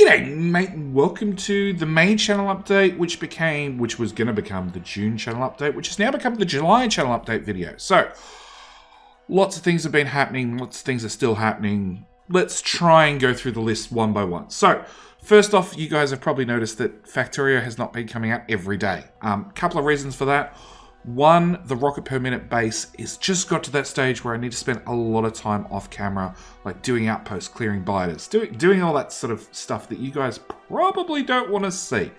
G'day, mate, and welcome to the May channel update, which was going to become the June channel update, which has now become the July channel update video. So, lots of things have been happening, lots of things are still happening. Let's try and go through the list one by one. So, first off, you guys have probably noticed that Factorio has not been coming out every day. Couple of reasons for that. One, the rocket per minute base is just got to that stage where I need to spend a lot of time off camera, like doing outposts, clearing biters, doing all that sort of stuff that you guys probably don't want to see.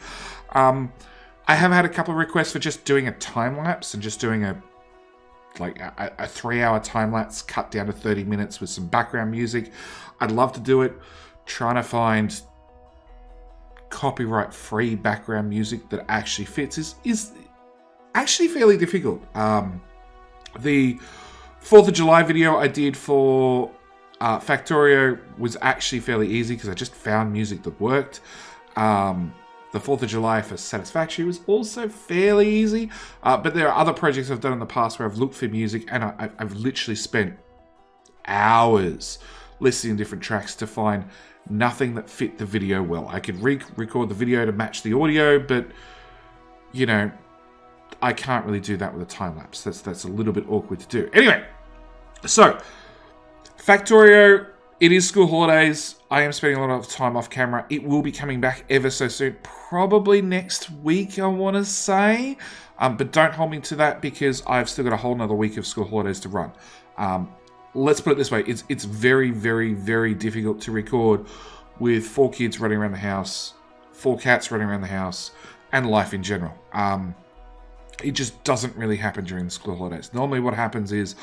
I have had a couple of requests for just doing a time lapse and just doing a 3-hour time lapse cut down to 30 minutes with some background music. I'd love to do it. Trying to find copyright free background music that actually fits is actually fairly difficult. The 4th of July video I did for Factorio was actually fairly easy because I just found music that worked. The 4th of July for Satisfactory was also fairly easy, but there are other projects I've done in the past where I've looked for music and I've literally spent hours listening to different tracks to find nothing that fit the video well. I could record the video to match the audio, but you know, I can't really do that with a time lapse. That's a little bit awkward to do. Anyway, so Factorio, it is school holidays. I am spending a lot of time off camera. It will be coming back ever so soon, probably next week, I want to say. But don't hold me to that because I've still got a whole nother week of school holidays to run. Let's put it this way: it's very, very, very difficult to record with 4 kids running around the house, 4 cats running around the house, and life in general. It just doesn't really happen during the school holidays. Normally what happens is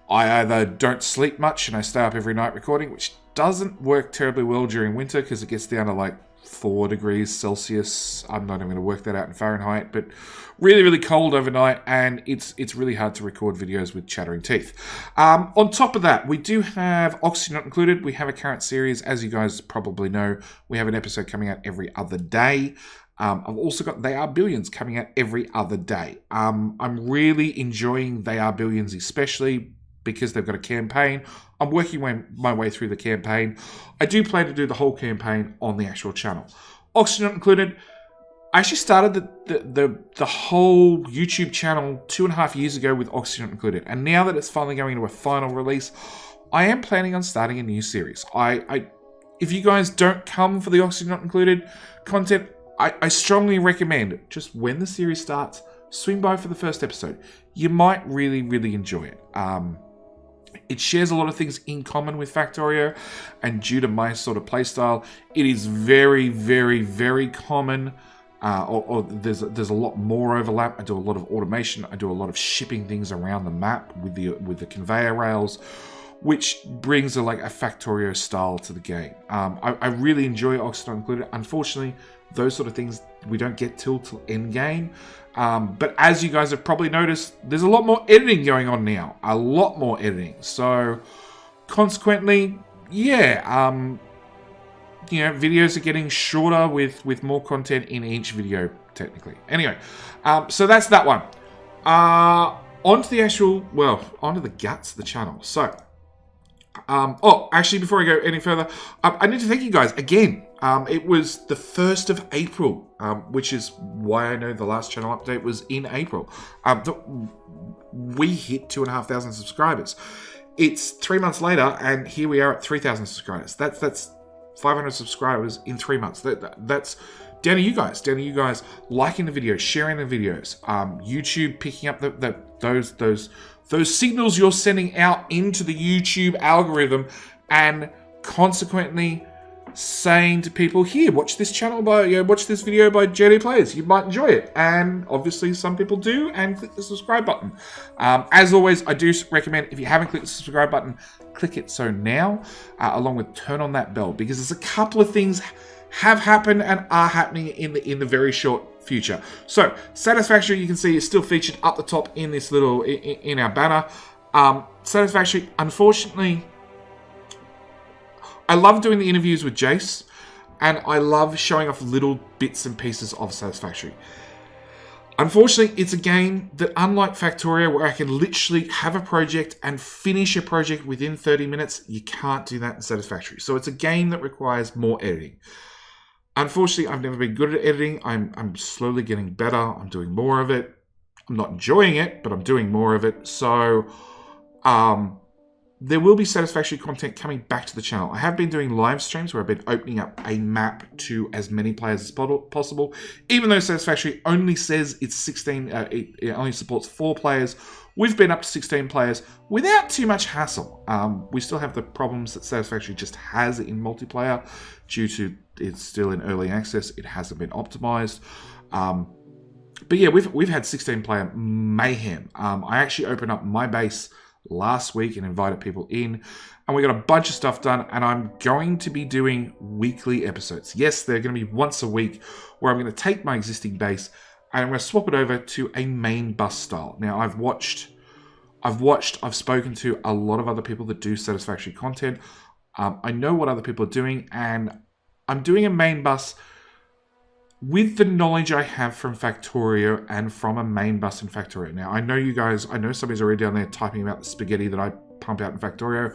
I either don't sleep much and I stay up every night recording, which doesn't work terribly well during winter because it gets down to like 4 degrees Celsius. I'm not even going to work that out in Fahrenheit, but really, really cold overnight, and it's really hard to record videos with chattering teeth. On top of that, we do have Oxygen Not Included. We have a current series. As you guys probably know, we have an episode coming out every other day. I've also got They Are Billions coming out every other day. I'm really enjoying They Are Billions, especially because they've got a campaign. I'm working my way through the campaign. I do plan to do the whole campaign on the actual channel. Oxygen Not Included. I actually started the whole YouTube channel 2.5 years ago with Oxygen Not Included, and now that it's finally going into a final release, I am planning on starting a new series. If you guys don't come for the Oxygen Not Included content, I strongly recommend, just when the series starts, swing by for the first episode. You might really, really enjoy it. It shares a lot of things in common with Factorio, and due to my sort of playstyle, it is very, very, very common. Or there's a lot more overlap. I do a lot of automation. I do a lot of shipping things around the map with the conveyor rails, which brings a Factorio style to the game. I really enjoy Oxygen Not Included. Unfortunately, those sort of things we don't get till end game. But as you guys have probably noticed, there's a lot more editing going on now. A lot more editing. So consequently, yeah, videos are getting shorter with more content in each video, technically. Anyway, so that's that one. Onto the guts of the channel. So, actually, before I go any further, I need to thank you guys again. It was the 1st of April, which is why I know the last channel update was in April. We hit 2,500 subscribers. It's 3 months later, and here we are at 3,000 subscribers. That's 500 subscribers in 3 months. That's down to you guys. Down to you guys liking the videos, sharing the videos. YouTube picking up those signals you're sending out into the YouTube algorithm, and consequently saying to people, here, watch this watch this video by JD Players. You might enjoy it. And obviously some people do, and click the subscribe button. As always, I do recommend, if you haven't clicked the subscribe button, click it so now, along with turn on that bell, because there's a couple of things have happened and are happening in the very short future. So Satisfactory, you can see, is still featured up the top in this little in our banner. Satisfactory, unfortunately, I love doing the interviews with Jace, and I love showing off little bits and pieces of Satisfactory. Unfortunately, it's a game that, unlike Factorio, where I can literally have a project and finish a project within 30 minutes, you can't do that in Satisfactory. So it's a game that requires more editing. Unfortunately, I've never been good at editing. I'm slowly getting better. I'm doing more of it. I'm not enjoying it, but I'm doing more of it. So, there will be Satisfactory content coming back to the channel. I have been doing live streams where I've been opening up a map to as many players as possible. Even though Satisfactory only says it's 16, it only supports 4 players, we've been up to 16 players without too much hassle. We still have the problems that Satisfactory just has in multiplayer due to it's still in early access. It hasn't been optimized. But yeah, we've had 16 player mayhem. I actually opened up my base last week and invited people in, and we got a bunch of stuff done, and I'm going to be doing weekly episodes. Yes, they're going to be once a week, where I'm going to take my existing base and I'm going to swap it over to a main bus style. Now, I've spoken to a lot of other people that do Satisfactory content. I know what other people are doing, and I'm doing a main bus with the knowledge I have from Factorio and from a main bus in Factorio. Now, I know somebody's already down there typing about the spaghetti that I pump out in Factorio.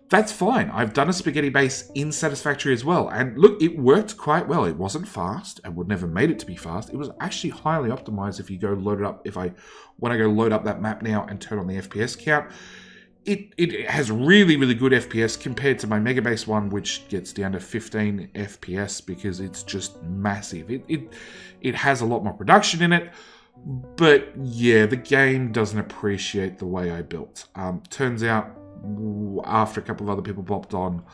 That's fine. I've done a spaghetti base in Satisfactory as well. And look, it worked quite well. It wasn't fast. I would never made it to be fast. It was actually highly optimized if you go load it up. When I go load up that map now and turn on the FPS count, it has really, really good FPS compared to my Megabase one, which gets down to 15 FPS because it's just massive. It has a lot more production in it, but yeah, the game doesn't appreciate the way I built. Turns out, after a couple of other people popped on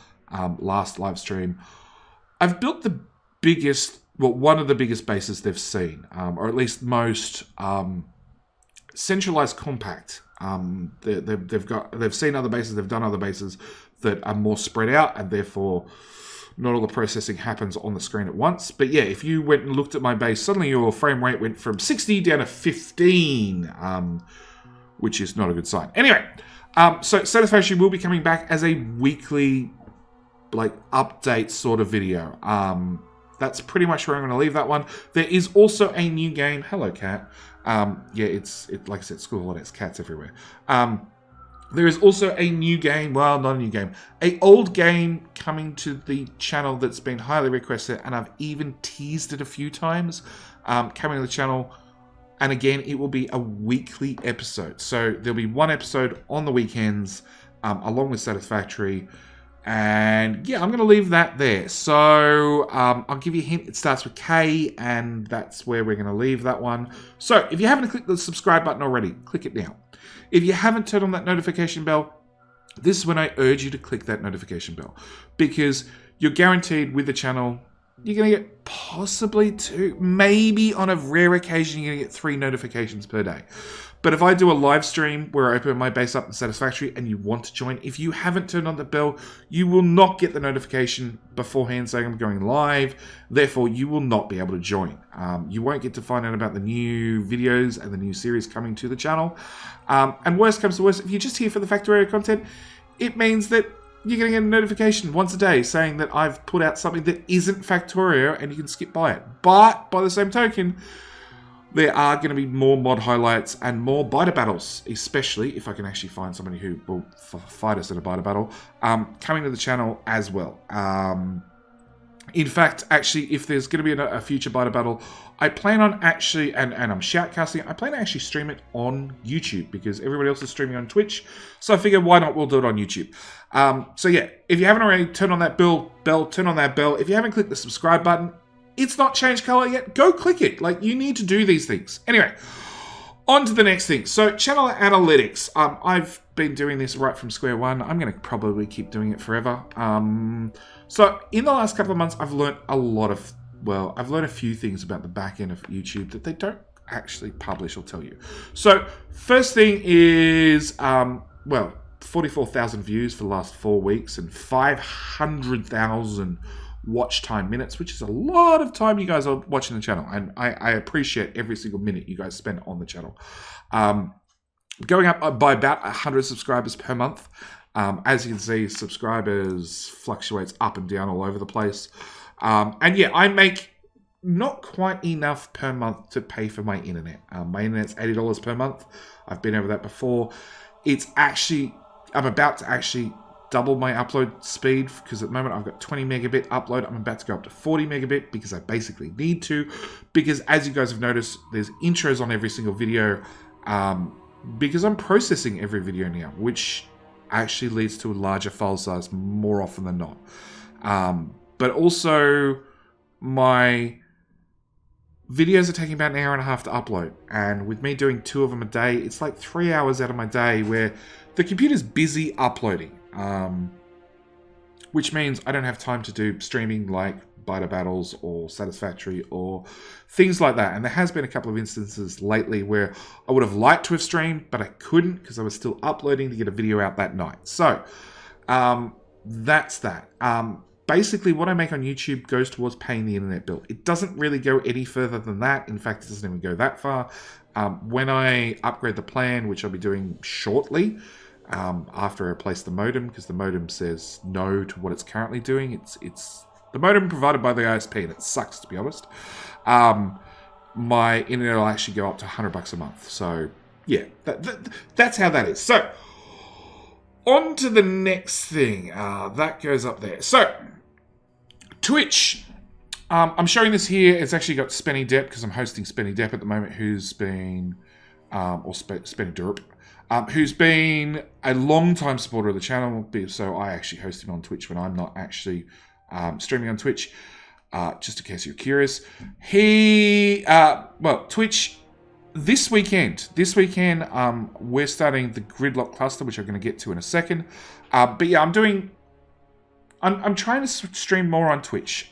last live stream, I've built the biggest, one of the biggest bases they've seen, or at least most centralized compact. They've seen other bases, they've done other bases that are more spread out, and therefore not all the processing happens on the screen at once. But yeah, if you went and looked at my base, suddenly your frame rate went from 60 down to 15, which is not a good sign. Anyway, so Satisfactory will be coming back as a weekly update sort of video. That's pretty much where I'm going to leave that one. There is also a new game. Hello, cat. It's like I said, school holidays, cats everywhere. There is also a new game, well, not a new game, an old game coming to the channel that's been highly requested, and I've even teased it a few times, coming to the channel. And again, it will be a weekly episode. So there'll be one episode on the weekends, along with Satisfactory. And yeah, I'm going to leave that there. So I'll give you a hint. It starts with K, and that's where we're going to leave that one. So if you haven't clicked the subscribe button already, click it now. If you haven't turned on that notification bell, this is when I urge you to click that notification bell, because you're guaranteed with the channel, you're going to get possibly 2, maybe on a rare occasion, you're going to get 3 notifications per day. But if I do a live stream where I open my base up in Satisfactory and you want to join, if you haven't turned on the bell, you will not get the notification beforehand saying I'm going live. Therefore, you will not be able to join. You won't get to find out about the new videos and the new series coming to the channel. And worst comes to worst, if you're just here for the Factorio content, it means that you're going to get a notification once a day saying that I've put out something that isn't Factorio and you can skip by it. But by the same token, there are going to be more mod highlights and more biter battles, especially if I can actually find somebody who will fight us in a biter battle, coming to the channel as well. In fact, actually, if there's going to be a future biter battle, I plan on actually, and I'm shoutcasting, I plan to actually stream it on YouTube because everybody else is streaming on Twitch. So I figure, why not? We'll do it on YouTube. So yeah, if you haven't already, turn on that bell, turn on that bell. If you haven't clicked the subscribe button, it's not changed color yet, go click it. You need to do these things. Anyway, on to the next thing. So channel analytics. I've been doing this right from square one. I'm going to probably keep doing it forever. So in the last couple of months, I've learned I've learned a few things about the back end of YouTube that they don't actually publish or tell you. So first thing is, 44,000 views for the last 4 weeks and 500,000 watch time minutes, which is a lot of time you guys are watching the channel, and I appreciate every single minute you guys spend on the channel. Going up by about 100 subscribers per month. As you can see, subscribers fluctuates up and down all over the place. And yeah, I make not quite enough per month to pay for my internet. My internet's $80 per month. I've been over that before. I'm about to actually double my upload speed, because at the moment I've got 20 megabit upload. I'm about to go up to 40 megabit because I basically need to, because as you guys have noticed, there's intros on every single video, because I'm processing every video now, which actually leads to a larger file size more often than not. But also my videos are taking about an hour and a half to upload, and with me doing 2 of them a day, it's like 3 hours out of my day where the computer's busy uploading, which means I don't have time to do streaming like Biter Battles or Satisfactory or things like that. And there has been a couple of instances lately where I would have liked to have streamed, but I couldn't because I was still uploading to get a video out that night. So that's that. Basically, what I make on YouTube goes towards paying the internet bill. It doesn't really go any further than that. In fact, it doesn't even go that far. When I upgrade the plan, which I'll be doing shortly, after I replace the modem, because the modem says no to what it's currently doing. It's the modem provided by the ISP, and it sucks, to be honest. My internet will actually go up to $100 a month. So, yeah, that's how that is. So, on to the next thing. That goes up there. So, Twitch. I'm showing this here. It's actually got Spenny Depp, because I'm hosting Spenny Depp at the moment, who's been, or Spenny Derp, who's been a long-time supporter of the channel. So I actually host him on Twitch when I'm not actually streaming on Twitch, just in case you're curious. Twitch, this weekend, we're starting the Gridlock Cluster, which I'm going to get to in a second. But yeah, I'm trying to stream more on Twitch.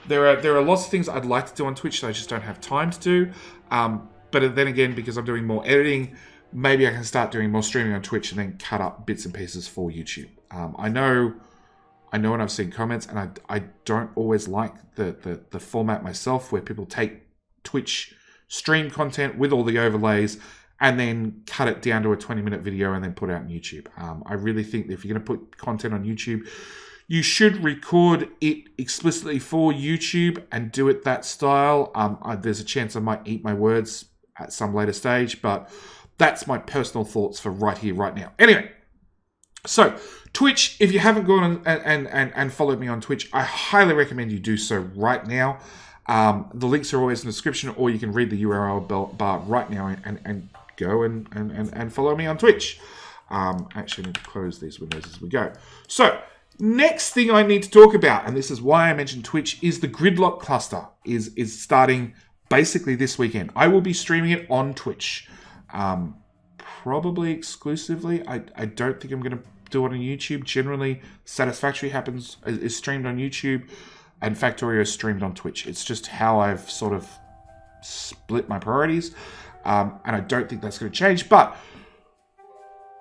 There are lots of things I'd like to do on Twitch that I just don't have time to do. But then again, because I'm doing more editing, maybe I can start doing more streaming on Twitch and then cut up bits and pieces for YouTube. I know and I've seen comments, and I don't always like the format myself, where people take Twitch stream content with all the overlays and then cut it down to a 20-minute video and then put it out on YouTube. I really think that if you're going to put content on YouTube, you should record it explicitly for YouTube and do it that style. There's a chance I might eat my words at some later stage, but that's my personal thoughts for right here, right now. Anyway, so Twitch, if you haven't gone and followed me on Twitch, I highly recommend you do so right now. The links are always in the description, or you can read the URL bar right now and go and follow me on Twitch. Actually, I need to close these windows as we go. So, next thing I need to talk about, and this is why I mentioned Twitch, is the Gridlock Cluster is starting basically this weekend. I will be streaming it on Twitch. Probably exclusively. I don't think I'm going to do it on YouTube. Generally, Satisfactory is streamed on YouTube, and Factorio is streamed on Twitch. It's just how I've sort of split my priorities, and I don't think that's going to change. But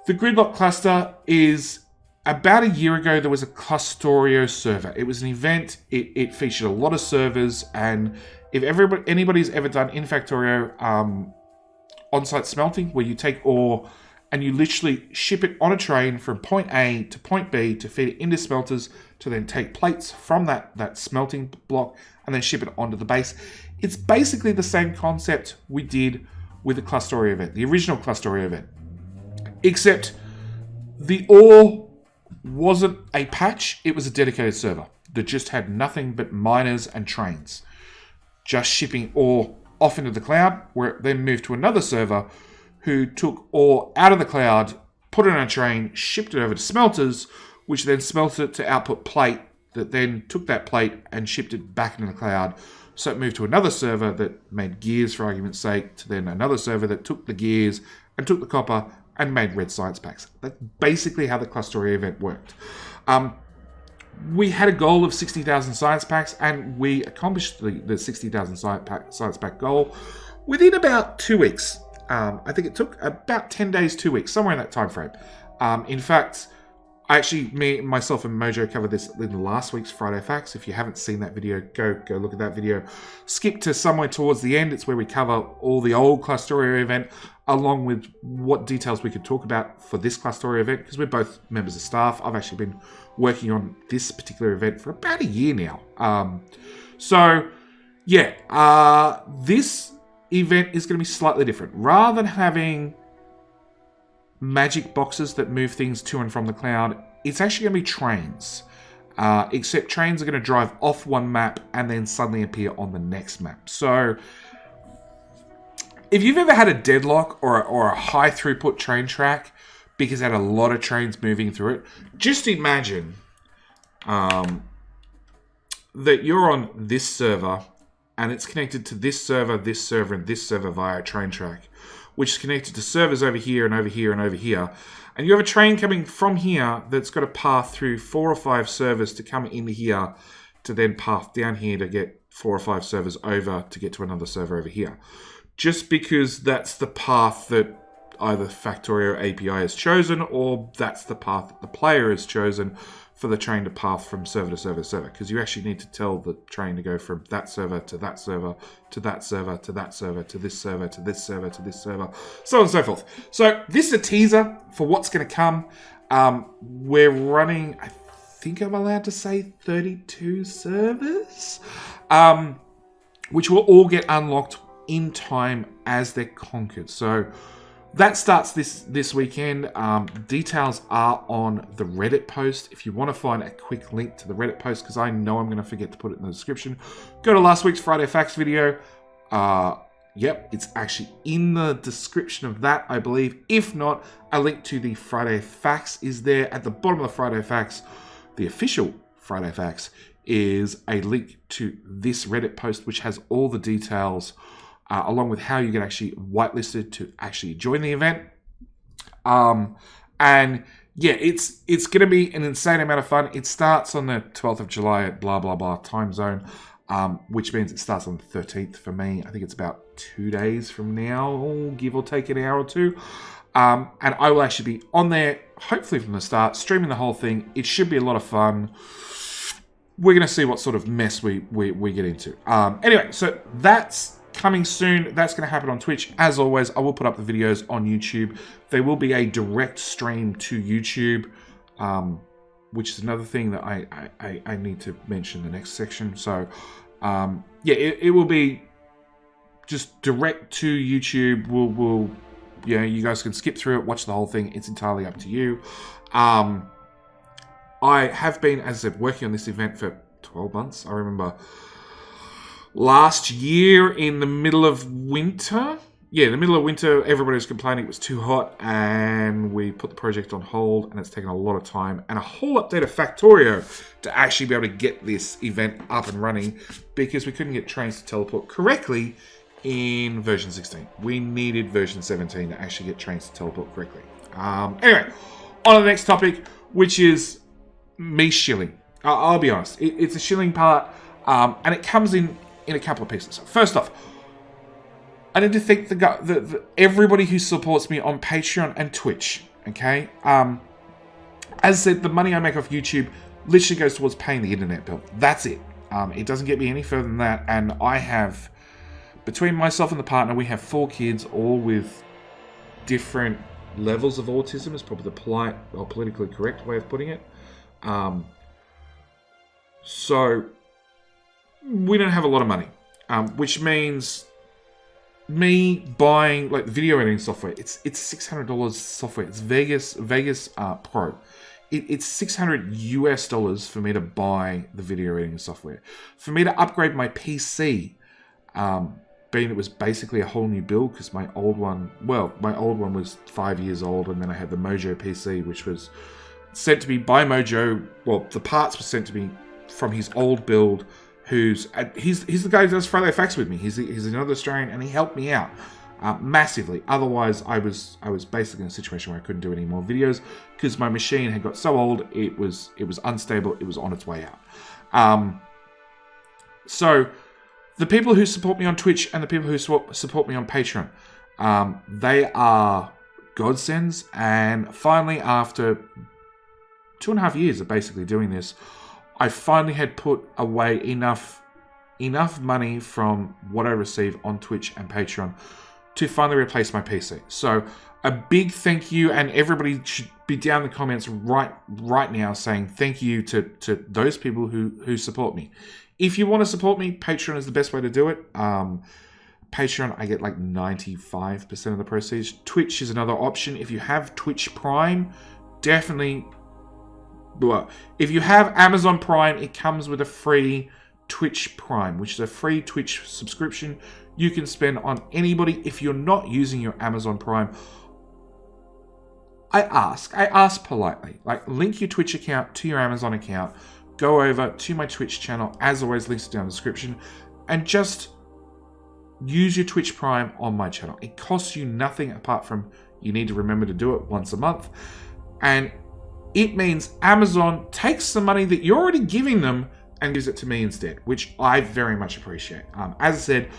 the Gridlock Cluster is, about a year ago, there was a Clustorio server. It was an event. It featured a lot of servers, and if anybody's ever done in Factorio on-site smelting, where you take ore and you literally ship it on a train from point A to point B to feed it into smelters, to then take plates from that smelting block and then ship it onto the base. It's basically the same concept we did with the Clustorio event, the original Clustorio event, except the ore wasn't a patch, it was a dedicated server that just had nothing but miners and trains, just shipping ore off into the cloud, where it then moved to another server who took ore out of the cloud, put it on a train, shipped it over to smelters, which then smelted it to output plate, that then took that plate and shipped it back into the cloud. So it moved to another server that made gears, for argument's sake, to then another server that took the gears and took the copper and made red science packs. That's basically how the Clustorio event worked. We had a goal of 60,000 science packs, and we accomplished the 60,000 science pack goal within about 2 weeks. I think it took about 10 days, 2 weeks, somewhere in that time frame. In fact, myself and Mojo covered this in last week's Friday Facts. If you haven't seen that video, go look at that video. Skip to somewhere towards the end. It's where we cover all the old Clustorio event, along with what details we could talk about for this Clustorio event, because we're both members of staff. I've actually been working on this particular event for about a year now. So yeah, this event is going to be slightly different. Rather than having magic boxes that move things to and from the cloud, it's actually going to be trains. Except trains are going to drive off one map and then suddenly appear on the next map. So, if you've ever had a deadlock or a high throughput train track because it had a lot of trains moving through it, just imagine that you're on this server and it's connected to this server, and this server via a train track, which is connected to servers over here and over here and over here. And you have a train coming from here that's got to pass through 4 or 5 servers to come into here to then pass down here to get 4 or 5 servers over to get to another server over here. Just because that's the path that either Factorio API has chosen, or that's the path that the player has chosen for the train to path from server to server to server. Because you actually need to tell the train to go from that server to that server to that server to that server to this server to this server to this server, so on and so forth. So this is a teaser for what's going to come. We're running, I think I'm allowed to say 32 servers, which will all get unlocked in time as they're conquered. So that starts this weekend. Details are on the Reddit post. If you want to find a quick link to the Reddit post, because I know I'm going to forget to put it in the description, go to last week's Friday Facts video. Yep, it's actually in the description of that, I believe. If not, a link to the Friday Facts is there at the bottom of the Friday Facts. The official Friday Facts is a link to this Reddit post, which has all the details along with how you get actually whitelisted to actually join the event. And yeah, it's going to be an insane amount of fun. It starts on the 12th of July at blah, blah, blah time zone, which means it starts on the 13th for me. I think it's about 2 days from now, give or take an hour or two. And I will actually be on there, hopefully from the start, streaming the whole thing. It should be a lot of fun. We're going to see what sort of mess we get into. Anyway, so that's coming soon. That's going to happen on Twitch. As always, I will put up the videos on YouTube. There will be a direct stream to YouTube, which is another thing that I need to mention in the next section. So, yeah, it will be just direct to YouTube. We'll yeah, you guys can skip through it, watch the whole thing. It's entirely up to you. I have been, as I said, working on this event for 12 months. I remember last year in the middle of winter, everybody was complaining it was too hot, and we put the project on hold, and it's taken a lot of time and a whole update of Factorio to actually be able to get this event up and running, because we couldn't get trains to teleport correctly in version 16. We needed version 17 to actually get trains to teleport correctly. Anyway, on to the next topic, which is me shilling. I'll be honest, it's a shilling part, and it comes in a couple of pieces. First off, I need to thank everybody who supports me on Patreon and Twitch. Okay, as I said, the money I make off YouTube literally goes towards paying the internet bill. That's it. It doesn't get me any further than that. And I have, between myself and the partner, we have 4 kids, all with different levels of autism. Is probably the polite or politically correct way of putting it. So we don't have a lot of money, which means me buying like video editing software. It's $600 software. It's Vegas Pro. It's $600 for me to buy the video editing software. For me to upgrade my PC, being it was basically a whole new build, because my old one was 5 years old, and then I had the Mojo PC, which was sent to me by Mojo. Well, the parts were sent to me from his old build. He's the guy who does Friday Facts with me. He's another Australian, and he helped me out massively. Otherwise, I was basically in a situation where I couldn't do any more videos, because my machine had got so old, it was unstable, it was on its way out. So the people who support me on Twitch and the people who support me on Patreon, they are godsends. And finally, after 2.5 years of basically doing this, I finally had put away enough money from what I receive on Twitch and Patreon to finally replace my PC. So a big thank you, and everybody should be down in the comments right now saying thank you to those people who support me. If you want to support me, Patreon is the best way to do it. Patreon, I get like 95% of the proceeds. Twitch is another option. If you have Twitch Prime, definitely... Well, if you have Amazon Prime, it comes with a free Twitch Prime, which is a free Twitch subscription you can spend on anybody. If you're not using your Amazon Prime, I ask politely, like, link your Twitch account to your Amazon account, go over to my Twitch channel, as always, links down in the description, and just use your Twitch Prime on my channel. It costs you nothing apart from you need to remember to do it once a month. And it means Amazon takes the money that you're already giving them and gives it to me instead, which I very much appreciate. As I said,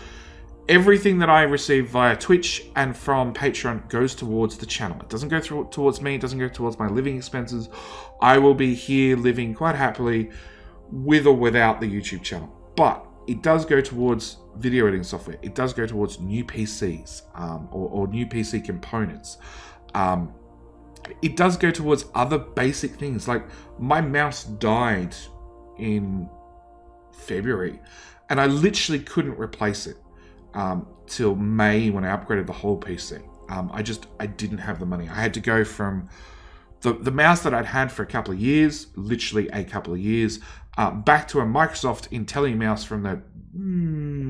everything that I receive via Twitch and from Patreon goes towards the channel. It doesn't go towards me. It doesn't go towards my living expenses. I will be here living quite happily with or without the YouTube channel. But it does go towards video editing software. It does go towards new PCs or new PC components. It does go towards other basic things. Like, my mouse died in February and I literally couldn't replace it till May when I upgraded the whole PC. I didn't have the money. I had to go from the mouse that I'd had for a couple of years, literally a couple of years, back to a Microsoft IntelliMouse from the,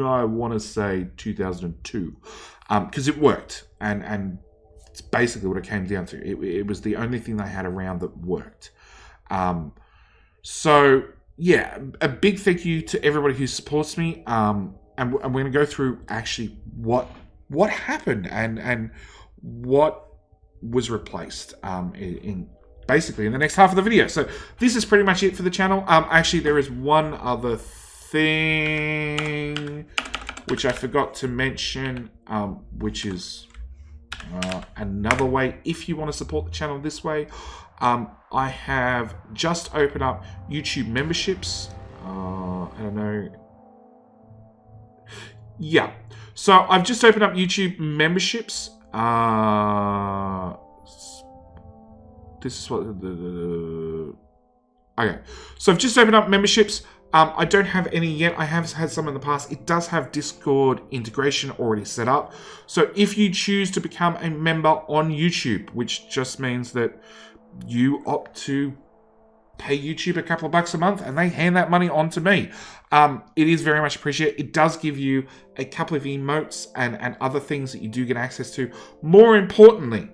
I want to say 2002, because it worked, and it's basically what it came down to. It was the only thing they had around that worked. So yeah, a big thank you to everybody who supports me. And we're going to go through actually what happened and what was replaced in basically in the next half of the video. So this is pretty much it for the channel. Actually, there is one other thing which I forgot to mention, which is another way if you want to support the channel this way. I have just opened up YouTube memberships. I don't know. Yeah, so I've just opened up YouTube memberships. This is what okay. So I've just opened up memberships. I don't have any yet. I have had some in the past. It does have Discord integration already set up. So if you choose to become a member on YouTube, which just means that you opt to pay YouTube a couple of bucks a month and they hand that money on to me. It is very much appreciated. It does give you a couple of emotes and other things that you do get access to. More importantly,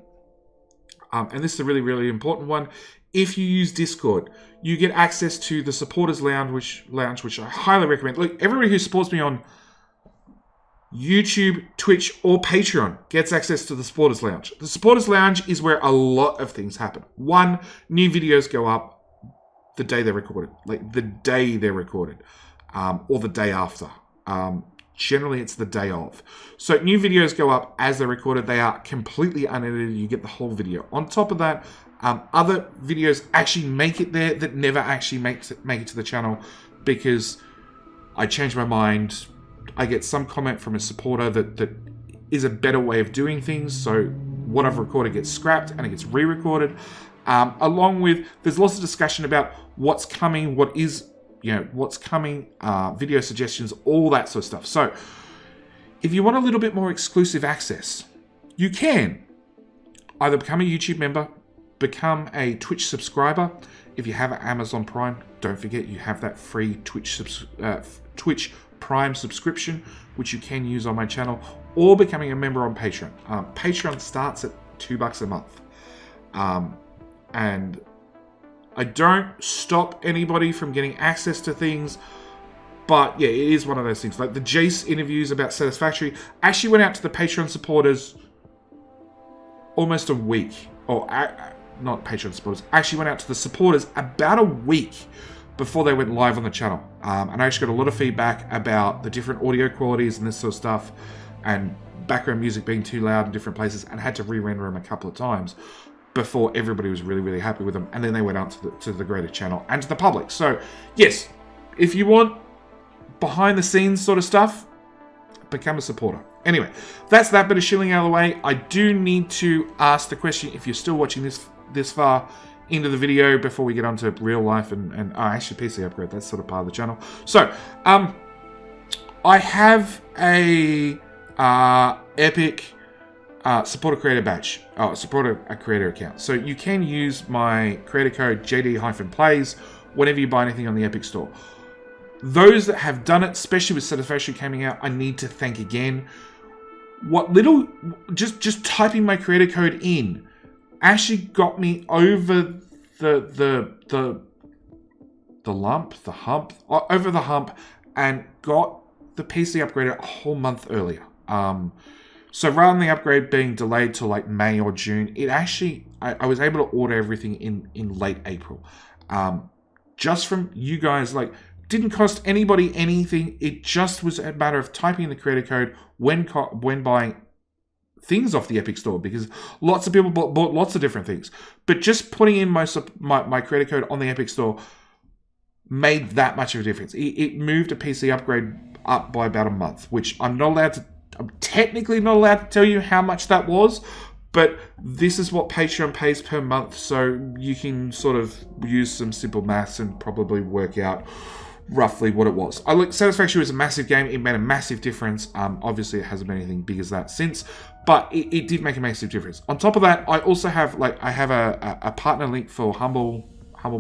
and this is a really, really important one, if you use Discord, you get access to the Supporters Lounge, which I highly recommend. Look, everybody who supports me on YouTube, Twitch, or Patreon gets access to the Supporters Lounge. The Supporters Lounge is where a lot of things happen. One, new videos go up the day they're recorded, like the day they're recorded, or the day after. Generally, it's the day of. So new videos go up as they're recorded. They are completely unedited. You get the whole video. On top of that, other videos actually make it there that never actually make it to the channel because I changed my mind. I get some comment from a supporter that is a better way of doing things. So what I've recorded gets scrapped and it gets re-recorded. Along with, there's lots of discussion about what's coming, what's coming, video suggestions, all that sort of stuff. So if you want a little bit more exclusive access, you can either become a YouTube member, become a Twitch subscriber. If you have an Amazon Prime, don't forget you have that free Twitch Prime subscription, which you can use on my channel, or becoming a member on Patreon. Patreon starts at $2 a month. And I don't stop anybody from getting access to things, but yeah, it is one of those things. Like the Jace interviews about Satisfactory actually went out to the Patreon supporters almost a week, or not Patreon supporters, actually went out to the supporters about a week before they went live on the channel. And I actually got a lot of feedback about the different audio qualities and this sort of stuff, and background music being too loud in different places, and had to re-render them a couple of times before everybody was really, really happy with them. And then they went out to the greater channel and to the public. So yes, if you want behind the scenes sort of stuff, become a supporter. Anyway, that's that bit of shilling out of the way. I do need to ask the question, if you're still watching this far, into the video before we get onto real life and actually PC upgrade. That's sort of part of the channel. So, I have a Epic support a creator badge. Support a creator account. So you can use my creator code JD-plays whenever you buy anything on the Epic Store. Those that have done it, especially with Satisfactory coming out, I need to thank again. Just typing my creator code in actually got me over the hump, and got the PC upgrade a whole month earlier. So rather than the upgrade being delayed till like May or June, it actually I was able to order everything in late April. Just from you guys, like, didn't cost anybody anything. It just was a matter of typing in the creator code when buying things off the Epic Store, because lots of people bought lots of different things. But just putting in my creator code on the Epic Store made that much of a difference. It moved a PC upgrade up by about a month, which I'm technically not allowed to tell you how much that was, but this is what Patreon pays per month, so you can sort of use some simple maths and probably work out roughly what it was. Satisfactory was a massive game. It made a massive difference. Obviously, it hasn't been anything big as that since, but it did make a massive difference. On top of that, I also have a partner link for Humble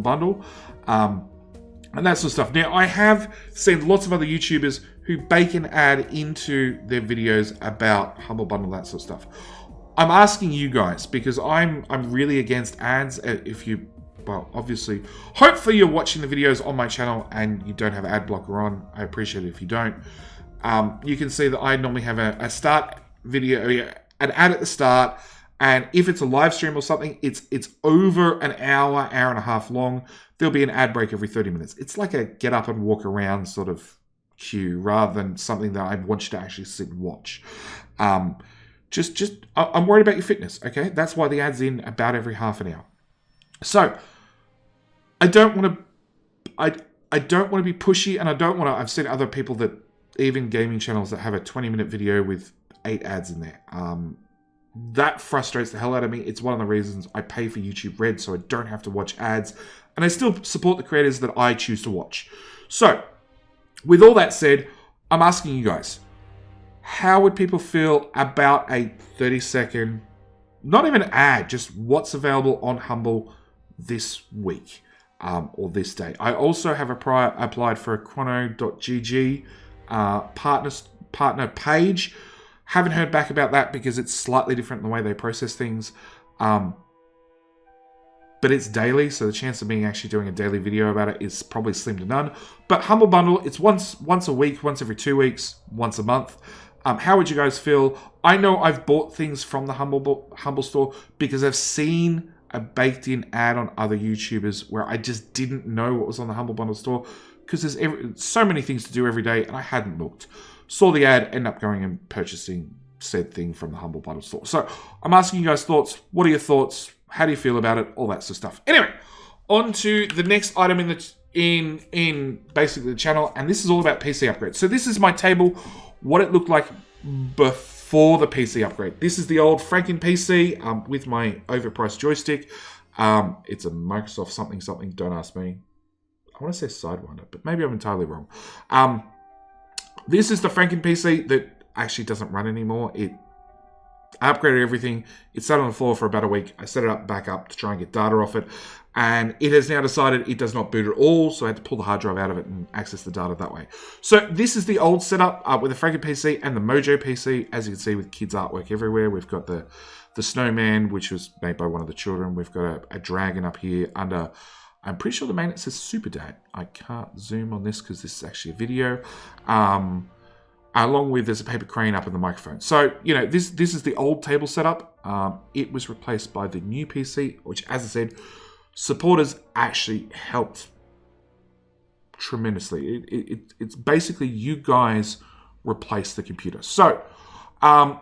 Bundle, and that sort of stuff. Now, I have seen lots of other YouTubers who bake an ad into their videos about Humble Bundle, that sort of stuff. I'm asking you guys, because I'm really against ads. Obviously, hopefully you're watching the videos on my channel and you don't have ad blocker on. I appreciate it if you don't. You can see that I normally have a start video, an ad at the start, and if it's a live stream or something, it's over an hour and a half long. There'll be an ad break every 30 minutes. It's like a get up and walk around sort of cue, rather than something that I want you to actually sit and watch. I'm worried about your fitness, okay? That's why the ad's in about every half an hour. So, I don't want to be pushy, and I've seen other people that, even gaming channels that have a 20-minute video with 8 ads in there. That frustrates the hell out of me. It's one of the reasons I pay for YouTube Red, so I don't have to watch ads, and I still support the creators that I choose to watch. So, with all that said, I'm asking you guys, how would people feel about a 30-second, not even an ad, just what's available on Humble this week or this day? I also have applied for a Chrono.gg partner page. Haven't heard back about that because it's slightly different in the way they process things. But it's daily, so the chance of me actually doing a daily video about it is probably slim to none. But Humble Bundle, it's once a week, once every 2 weeks, once a month. How would you guys feel? I know I've bought things from the Humble Store because I've seen a baked-in ad on other YouTubers where I just didn't know what was on the Humble Bundle store, because there's so many things to do every day, and I hadn't looked. Saw the ad, ended up going and purchasing said thing from the Humble Bundle store. So I'm asking you guys thoughts. What are your thoughts? How do you feel about it? All that sort of stuff. Anyway, on to the next item in basically the channel, and this is all about PC upgrades. So this is my table, what it looked like before the PC upgrade. This is the old Franken PC with my overpriced joystick. It's a Microsoft something, don't ask me. I want to say Sidewinder, but maybe I'm entirely wrong. This is the Franken PC that actually doesn't run anymore. I upgraded everything. It sat on the floor for about a week. I set it back up to try and get data off it. And it has now decided it does not boot at all. So I had to pull the hard drive out of it and access the data that way. So this is the old setup with the Franken PC and the Mojo PC. As you can see, with kids' artwork everywhere. We've got the snowman, which was made by one of the children. We've got a dragon up here under... I'm pretty sure the magnet says Super Dad. I can't zoom on this because this is actually a video. Along with, there's a paper crane up in the microphone. So, this is the old table setup. It was replaced by the new PC, which, as I said, supporters actually helped tremendously. It's basically you guys replace the computer. So,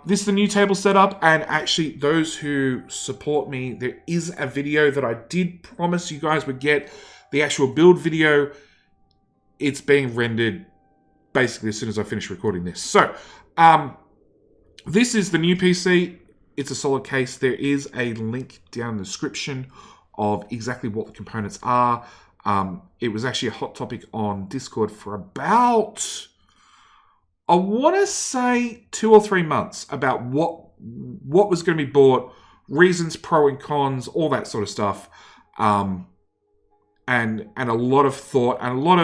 this is the new table setup, and actually those who support me, there is a video that I did promise you guys would get, the actual build video. It's being rendered basically as soon as I finish recording this. So, this is the new PC. It's a solid case. There is a link down in the description of exactly what the components are. It was actually a hot topic on Discord for about, I want to say 2 or 3 months, about what was going to be bought, reasons, pro and cons, all that sort of stuff, and a lot of thought and a lot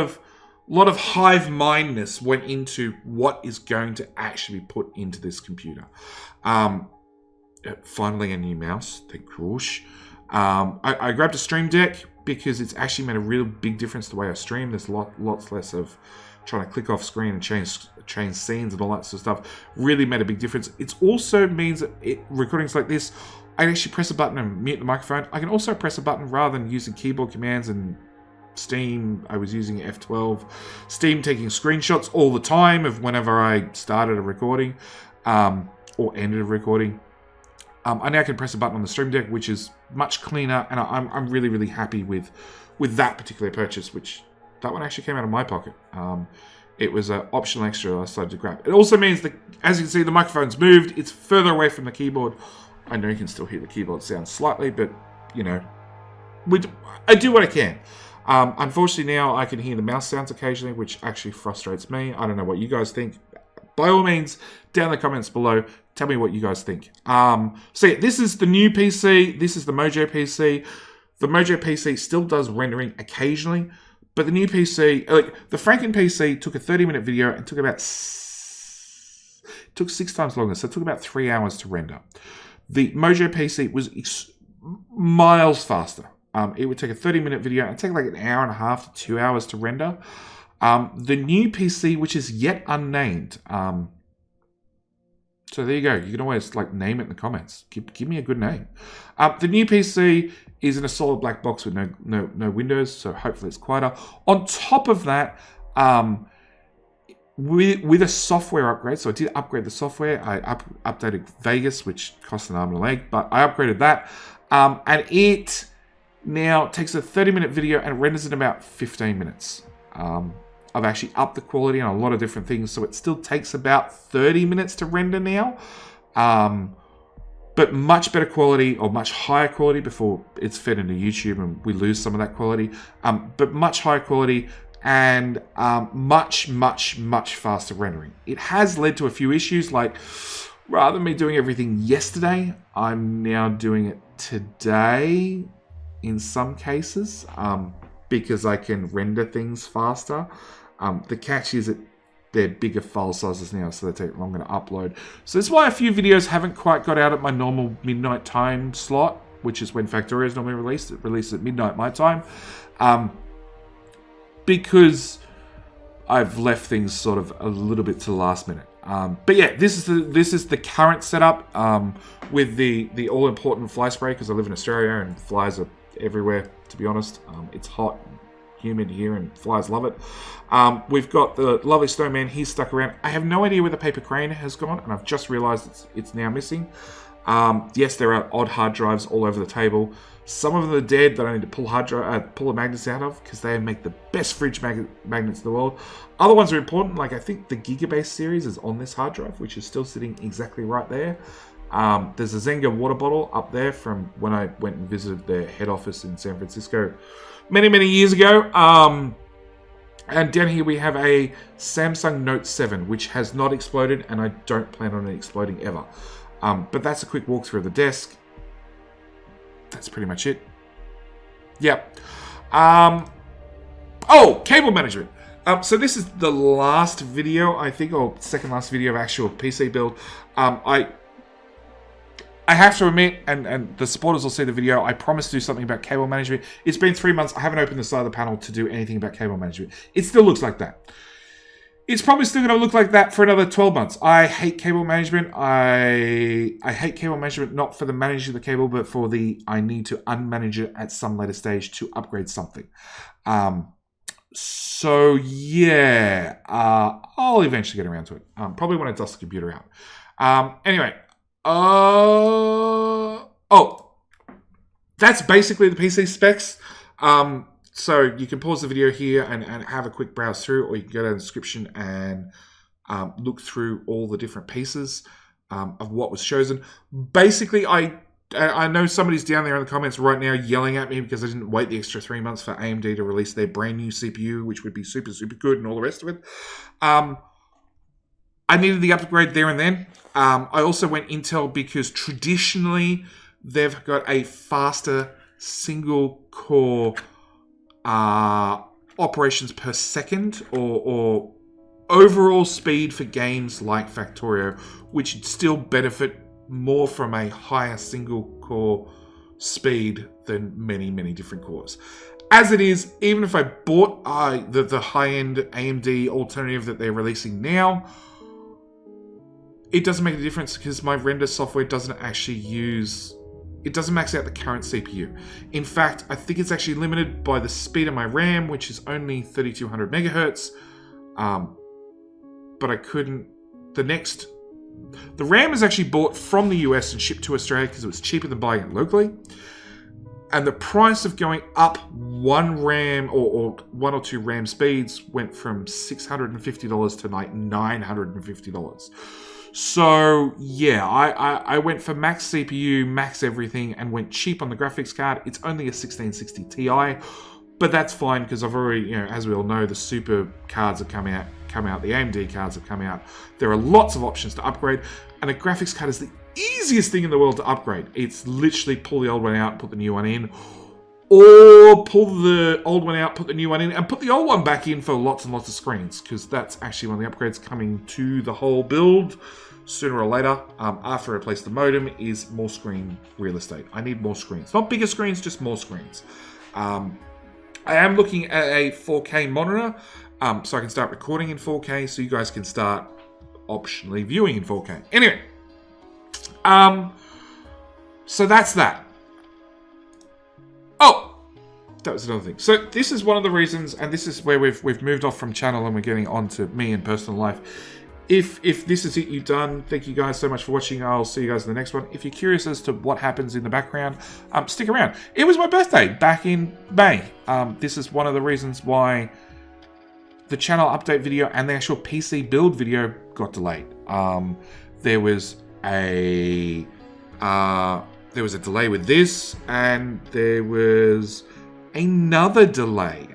of hive mindness went into what is going to actually be put into this computer. Finally, a new mouse. Thank gosh. I grabbed a Stream Deck because it's actually made a real big difference the way I stream. There's lots less of trying to click off screen and change scenes and all that sort of stuff. Really made a big difference. It also means that recordings like this, I can actually press a button and mute the microphone. I can also press a button rather than using keyboard commands and Steam. I was using F12. Steam taking screenshots all the time of whenever I started a recording or ended a recording. I now can press a button on the Stream Deck, which is much cleaner, and I'm really, really happy with that particular purchase, which that one actually came out of my pocket. It was an optional extra I decided to grab. It also means that, as you can see, the microphone's moved. It's further away from the keyboard. I know you can still hear the keyboard sound slightly, but, you know, I do what I can. Unfortunately, now I can hear the mouse sounds occasionally, which actually frustrates me. I don't know what you guys think. By all means, down in the comments below, tell me what you guys think. So yeah, this is the new PC. This is the Mojo PC. The Mojo PC still does rendering occasionally, but the new PC, like the Franken PC, took a 30-minute video and took 6 times longer, so it took about 3 hours to render. The Mojo PC was miles faster. It would take a 30-minute video and take like an hour and a half to 2 hours to render. The new PC, which is yet unnamed. So there you go. You can always like name it in the comments. Give me a good name. The new PC is in a solid black box with no windows, so hopefully it's quieter. On top of that, with a software upgrade, so I did upgrade the software. I updated Vegas, which cost an arm and a leg, but I upgraded that, and it now takes a 30-minute video and renders in about 15 minutes. I've actually upped the quality on a lot of different things, so it still takes about 30 minutes to render now. But much better quality, or much higher quality before it's fed into YouTube and we lose some of that quality. But much higher quality and much faster rendering. It has led to a few issues, like rather than me doing everything yesterday, I'm now doing it today in some cases, because I can render things faster. The catch is that they're bigger file sizes now, so they take longer to upload. So that's why a few videos haven't quite got out at my normal midnight time slot, which is when Factorio is normally released. It releases at midnight my time, because I've left things sort of a little bit to the last minute. But yeah, this is the current setup with the all important fly spray, because I live in Australia and flies are everywhere. To be honest, it's hot, humid here, and flies love it. We've got the lovely snowman. He's stuck around. I have no idea where the paper crane has gone, and I've just realised it's now missing. Yes, there are odd hard drives all over the table. Some of them are dead that I need to pull the magnets out of, because they make the best fridge magnets in the world. Other ones are important, like I think the Gigabase series is on this hard drive, which is still sitting exactly right there. There's a Zenga water bottle up there from when I went and visited their head office in San Francisco many years ago. And down here we have a Samsung Note 7, which has not exploded, and I don't plan on it exploding ever. But that's a quick walkthrough of the desk. That's pretty much it. Yep. Oh, cable management. So this is the last video, I think, or second last video of actual PC build. I have to admit, and the supporters will see the video, I promised to do something about cable management. It's been 3 months. I haven't opened the side of the panel to do anything about cable management. It still looks like that. It's probably still going to look like that for another 12 months. I hate cable management. I hate cable management, not for the managing of the cable, but for I need to unmanage it at some later stage to upgrade something. So yeah, I'll eventually get around to it. Probably when I dust the computer out. Anyway. Oh, that's basically the PC specs. So you can pause the video here and have a quick browse through, or you can go to the description and look through all the different pieces of what was chosen. Basically, I I know somebody's down there in the comments right now yelling at me because I didn't wait the extra 3 months for AMD to release their brand new CPU, which would be super, super good and all the rest of it. I needed the upgrade there and then. I also went Intel because traditionally they've got a faster single core operations per second or overall speed for games like Factorio, which would still benefit more from a higher single core speed than many, many different cores. As it is, even if I bought the high-end AMD alternative that they're releasing now, it doesn't make a difference because my render software doesn't actually it doesn't max out the current CPU. In fact, I think it's actually limited by the speed of my RAM, which is only 3200 megahertz. But I couldn't. The RAM is actually bought from the US and shipped to Australia because it was cheaper than buying it locally. And the price of going up one RAM or one or two RAM speeds went from $650 to like $950. So yeah, I went for max CPU, max everything, and went cheap on the graphics card. It's only a 1660 Ti, but that's fine because I've already, as we all know, the super cards have come out, the AMD cards have come out. There are lots of options to upgrade, and a graphics card is the easiest thing in the world to upgrade. It's literally pull the old one out, put the new one in, or pull the old one out, put the new one in, and put the old one back in for lots and lots of screens, because that's actually one of the upgrades coming to the whole build sooner or later, after I replace the modem, is more screen real estate. I need more screens. Not bigger screens, just more screens. I am looking at a 4K monitor, so I can start recording in 4K, so you guys can start optionally viewing in 4K. Anyway, so that's that. Oh, that was another thing. So this is one of the reasons, and this is where we've moved off from channel and we're getting on to me and personal life. If this is it, you've done. Thank you guys so much for watching. I'll see you guys in the next one. If you're curious as to what happens in the background, stick around. It was my birthday back in May. This is one of the reasons why the channel update video and the actual PC build video got delayed. There was a delay with this, and there was another delay.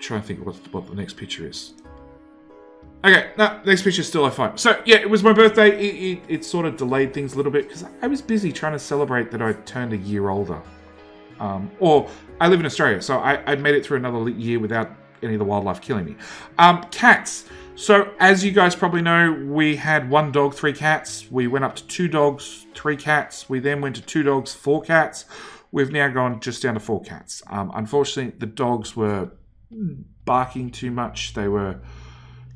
Trying to think what the next picture is. Okay, no, next picture is still iPhone. So yeah, it was my birthday. It sort of delayed things a little bit because I was busy trying to celebrate that I turned a year older. Or I live in Australia, so I made it through another year without any of the wildlife killing me. Cats. So as you guys probably know, we had 1 dog, 3 cats. We went up to 2 dogs, 3 cats. We then went to 2 dogs, 4 cats. We've now gone just down to 4 cats. Unfortunately, the dogs were barking too much. They were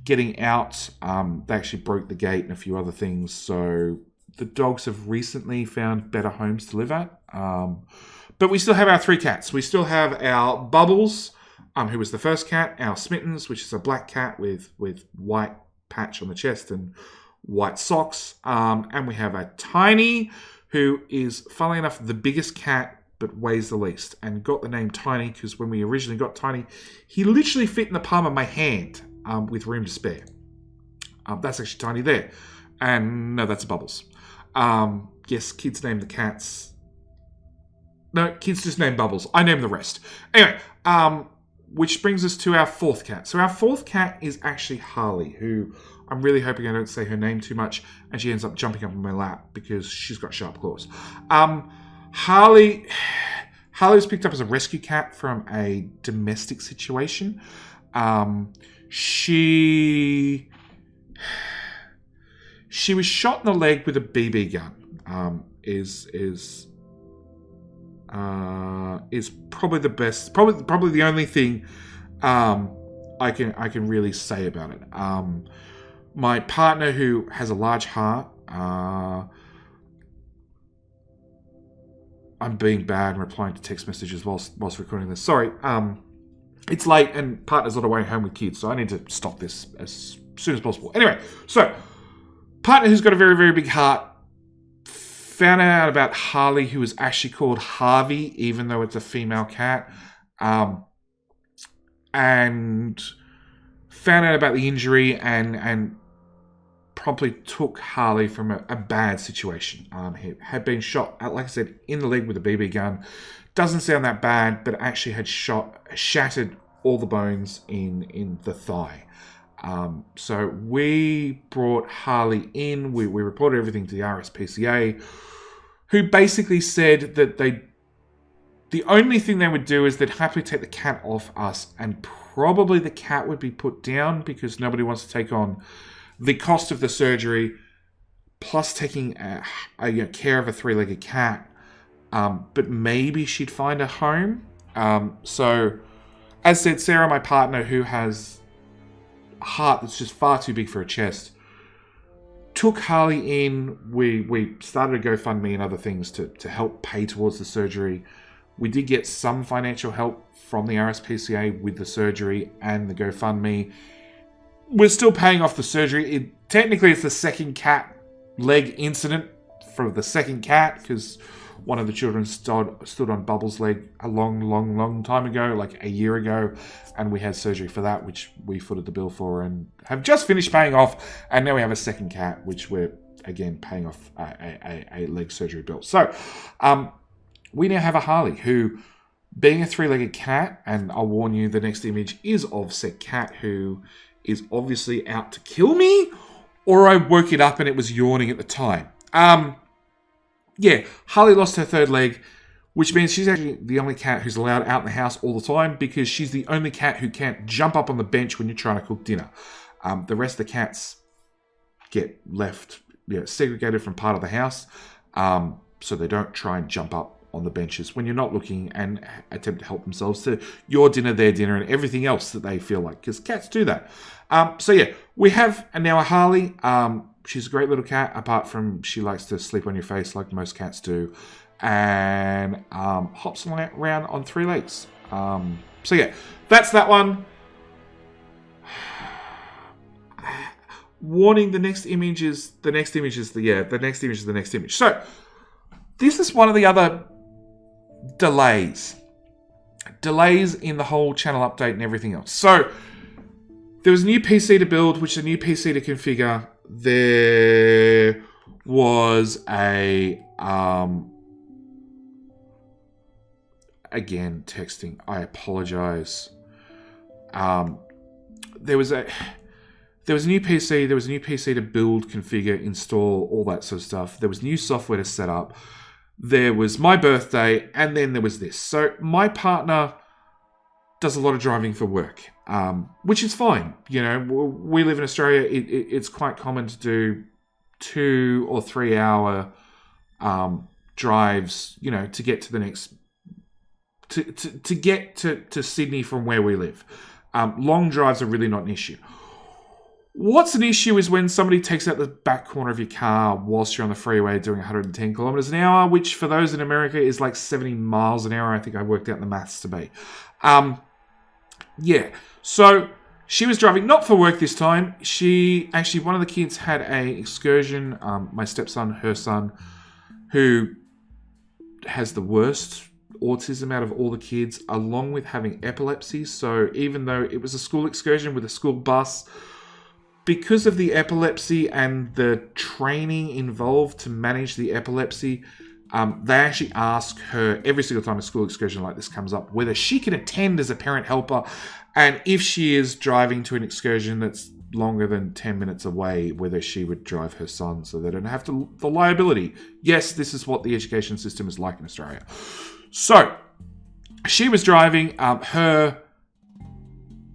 getting out. They actually broke the gate and a few other things. So the dogs have recently found better homes to live at. But we still have our 3 cats. We still have our Bubbles, who was the first cat, our Smittens, which is a black cat with white patch on the chest and white socks. And we have a Tiny, who is, funnily enough, the biggest cat but weighs the least, and got the name Tiny because when we originally got Tiny, he literally fit in the palm of my hand with room to spare. That's actually Tiny there. And no, that's Bubbles. Yes, kids name the cats. No, kids just name Bubbles. I name the rest. Anyway, which brings us to our 4th cat. So our 4th cat is actually Harley, who I'm really hoping I don't say her name too much and she ends up jumping up in my lap because she's got sharp claws. Harley was picked up as a rescue cat from a domestic situation. She was shot in the leg with a BB gun. Is probably the best, probably the only thing I can really say about it. My partner, who has a large heart, I'm being bad and replying to text messages whilst recording this. Sorry, it's late and partner's on the way home with kids, so I need to stop this as soon as possible. Anyway, so partner who's got a very, very big heart found out about Harley, who was actually called Harvey, even though it's a female cat, and found out about the injury and promptly took Harley from a bad situation. He had been shot, like I said, in the leg with a BB gun. Doesn't sound that bad, but actually had shattered all the bones in the thigh. So we brought Harley in. We reported everything to the RSPCA, who basically said that the only thing they would do is they'd happily take the cat off us, and probably the cat would be put down because nobody wants to take on the cost of the surgery, plus taking care of a 3-legged cat. But maybe she'd find a home. So, as said, Sarah, my partner, who has a heart that's just far too big for her chest, took Harley in. We started a GoFundMe and other things to help pay towards the surgery. We did get some financial help from the RSPCA with the surgery and the GoFundMe. We're still paying off the surgery. Technically, it's the second cat leg incident for the second cat, because one of the children stood on Bubbles' leg a long time ago, like a year ago, and we had surgery for that, which we footed the bill for and have just finished paying off. And now we have a second cat, which we're, again, paying off a leg surgery bill. So, we now have a Harley who, being a 3-legged cat, and I'll warn you, the next image is of said cat, who is obviously out to kill me, or I woke it up and it was yawning at the time. Yeah, Harley lost her 3rd leg, which means she's actually the only cat who's allowed out in the house all the time, because she's the only cat who can't jump up on the bench when you're trying to cook dinner. The rest of the cats get left segregated from part of the house, so they don't try and jump up on the benches when you're not looking and attempt to help themselves to your dinner, their dinner, and everything else that they feel like, because cats do that. So yeah, we have now a Harley. She's a great little cat, apart from she likes to sleep on your face like most cats do, and hops around on 3 legs. So yeah, that's that one. Warning: the next image is the next image. So this is one of the other delays in the whole channel update and everything else. So there was a new PC to build, which is a new PC to configure. There was again, texting, I apologize. There was a new PC, there was a new PC to build, configure, install, all that sort of stuff. There was new software to set up. There was my birthday, and then there was this. So my partner does a lot of driving for work, which is fine. You know, we live in Australia. It's quite common to do 2 or 3 hour drives, you know, to get to the next, to get to Sydney from where we live. Long drives are really not an issue. What's an issue is when somebody takes out the back corner of your car whilst you're on the freeway doing 110 kilometers an hour, which for those in America is like 70 miles an hour. I think I worked out the maths to be. Yeah. So she was driving, not for work this time. One of the kids had a excursion. My stepson, her son, who has the worst autism out of all the kids, along with having epilepsy. So even though it was a school excursion with a school bus, because of the epilepsy and the training involved to manage the epilepsy, they actually ask her every single time a school excursion like this comes up whether she can attend as a parent helper, and if she is driving to an excursion that's longer than 10 minutes away, whether she would drive her son so they don't have the liability. Yes, this is what the education system is like in Australia. So she was driving,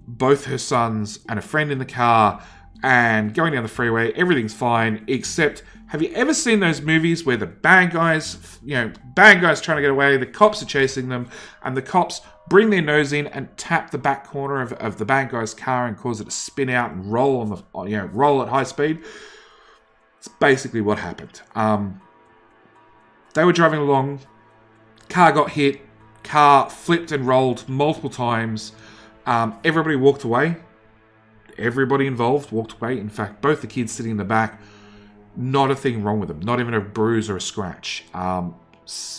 both her sons and a friend in the car, and going down the freeway. Everything's fine, except, have you ever seen those movies where the bad guys trying to get away, the cops are chasing them, and the cops bring their nose in and tap the back corner of the bad guy's car and cause it to spin out and roll roll at high speed? It's basically what happened. They were driving along, car got hit, car flipped and rolled multiple times. Everybody walked away. Everybody involved walked away. In fact, both the kids sitting in the back, not a thing wrong with them. Not even a bruise or a scratch.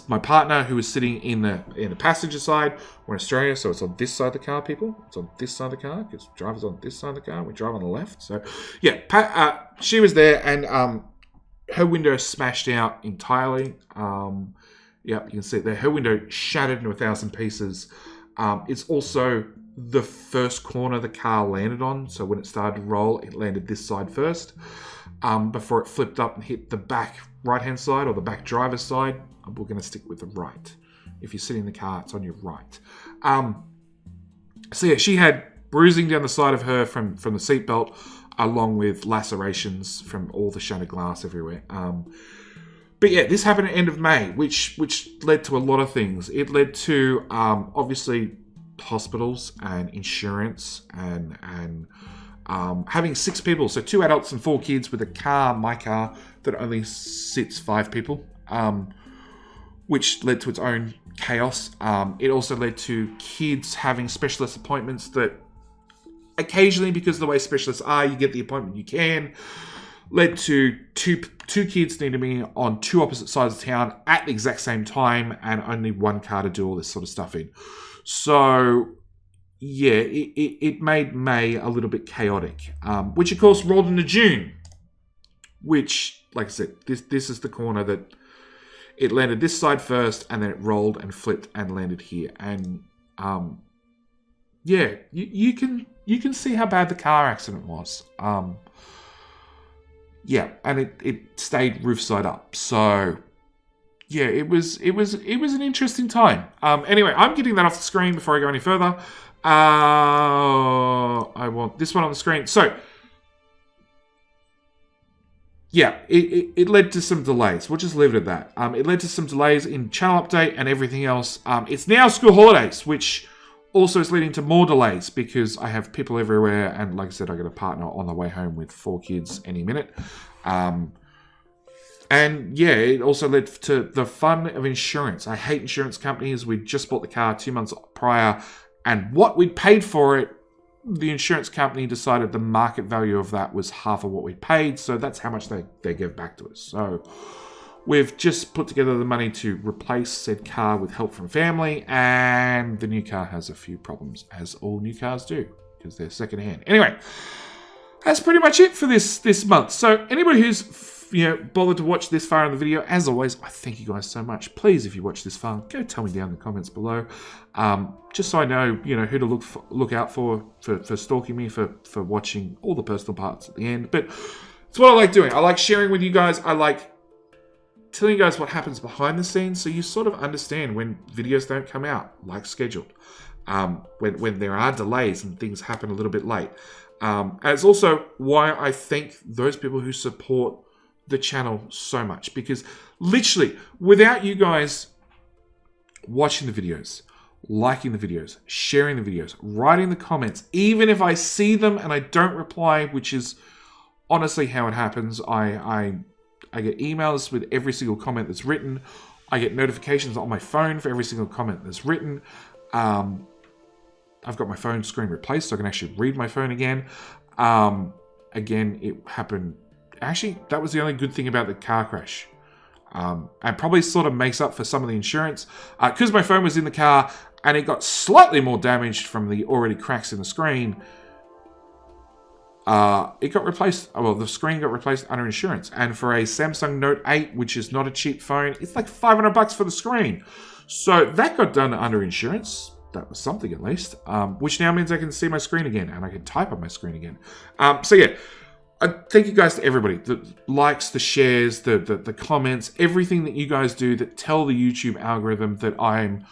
my partner, who was sitting in the passenger side. We're in Australia, so it's on this side of the car, people. It's on this side of the car, because driver's on this side of the car. We drive on the left. So, yeah, she was there, and her window smashed out entirely. You can see it there. Her window shattered into 1,000 pieces. It's also the first corner the car landed on. So when it started to roll, it landed this side first before it flipped up and hit the back right-hand side or the back driver's side. We're going to stick with the right. If you're sitting in the car, it's on your right. So yeah, she had bruising down the side of her from the seatbelt, along with lacerations from all the shattered glass everywhere. But yeah, this happened at the end of May, which led to a lot of things. It led to obviously hospitals and insurance and having 6 people, so 2 adults and 4 kids, with a car, my car, that only sits 5 people, which led to its own chaos. It also led to kids having specialist appointments that occasionally, because of the way specialists are, you get the appointment you can. Led to two kids needing to be on 2 opposite sides of town at the exact same time, and only 1 car to do all this sort of stuff in. So, yeah, it made May a little bit chaotic, which of course rolled into June, which, like I said, this is the corner that it landed this side first, and then it rolled and flipped and landed here. And yeah, you can see how bad the car accident was. Yeah, and it stayed roof side up. So yeah, it was an interesting time. Anyway, I'm getting that off the screen before I go any further. I want this one on the screen. So yeah, it led to some delays. We'll just leave it at that. It led to some delays in channel update and everything else. It's now school holidays, which also is leading to more delays because I have people everywhere. And like I said, I got a partner on the way home with 4 kids any minute. And yeah, it also led to the fun of insurance. I hate insurance companies. We just bought the car 2 months prior, and what we'd paid for it, the insurance company decided the market value of that was half of what we paid. So that's how much they give back to us. So we've just put together the money to replace said car with help from family, and the new car has a few problems, as all new cars do, because they're secondhand. Anyway, that's pretty much it for this month. So anybody who's bothered to watch this far in the video, as always, I thank you guys so much. Please, if you watch this far, go tell me down in the comments below, just so I know who to look out for stalking me, for watching all the personal parts at the end. But it's what I like doing. I like sharing with you guys. I like telling you guys what happens behind the scenes, so you sort of understand when videos don't come out like scheduled, when there are delays and things happen a little bit late. And it's also why I thank those people who support the channel so much, because literally without you guys watching the videos, liking the videos, sharing the videos, writing the comments, even if I see them and I don't reply, which is honestly how it happens, I get emails with every single comment that's written. I get notifications on my phone for every single comment that's written. I've got my phone screen replaced so I can actually read my phone again. Again, it happened. Actually, that was the only good thing about the car crash. And probably sort of makes up for some of the insurance. Because my phone was in the car and it got slightly more damaged from the already cracks in the screen. It got replaced. Well, the screen got replaced under insurance. And for a Samsung Note 8, which is not a cheap phone, it's like $500 for the screen. So that got done under insurance. That was something at least. Which now means I can see my screen again and I can type on my screen again. So yeah. Thank you guys to everybody, the likes, the shares, the comments, everything that you guys do that tell the YouTube algorithm that I'm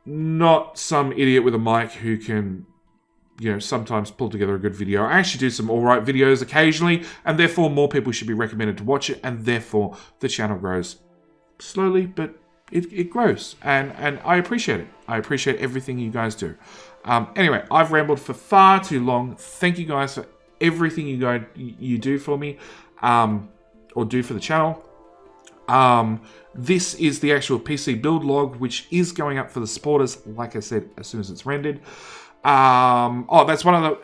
not some idiot with a mic who can, sometimes pull together a good video. I actually do some alright videos occasionally, and therefore more people should be recommended to watch it, and therefore the channel grows slowly, but it grows, and I appreciate it. I appreciate everything you guys do. Anyway, I've rambled for far too long. Thank you guys for everything you do for me, or do for the channel. This is the actual PC build log, which is going up for the supporters, like I said, as soon as it's rendered. That's one of the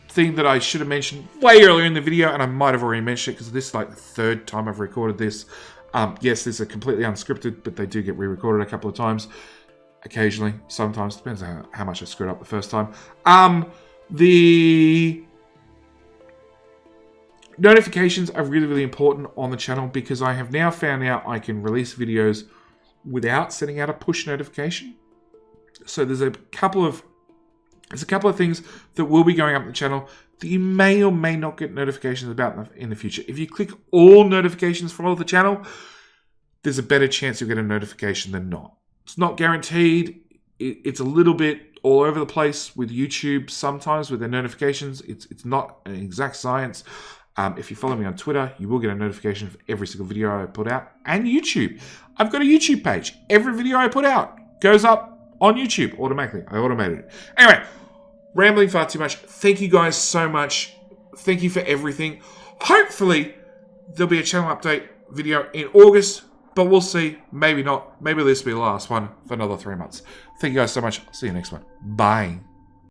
thing that I should have mentioned way earlier in the video, and I might have already mentioned it because this is like the 3rd time I've recorded this. Yes, these are completely unscripted, but they do get re-recorded a couple of times. Occasionally, sometimes, depends on how much I screwed up the first time. The notifications are really, really important on the channel because I have now found out I can release videos without sending out a push notification. So there's a couple of things that will be going up the channel that you may or may not get notifications about in the future. If you click all notifications for all the channel, there's a better chance you'll get a notification than not. It's not guaranteed. It's a little bit all over the place with YouTube sometimes with their notifications. It's not an exact science. If you follow me on Twitter, you will get a notification for every single video I put out. And YouTube. I've got a YouTube page. Every video I put out goes up on YouTube automatically. I automated it. Anyway, rambling far too much. Thank you guys so much. Thank you for everything. Hopefully, there'll be a channel update video in August. But we'll see. Maybe not. Maybe this will be the last one for another 3 months. Thank you guys so much. See you next one. Bye.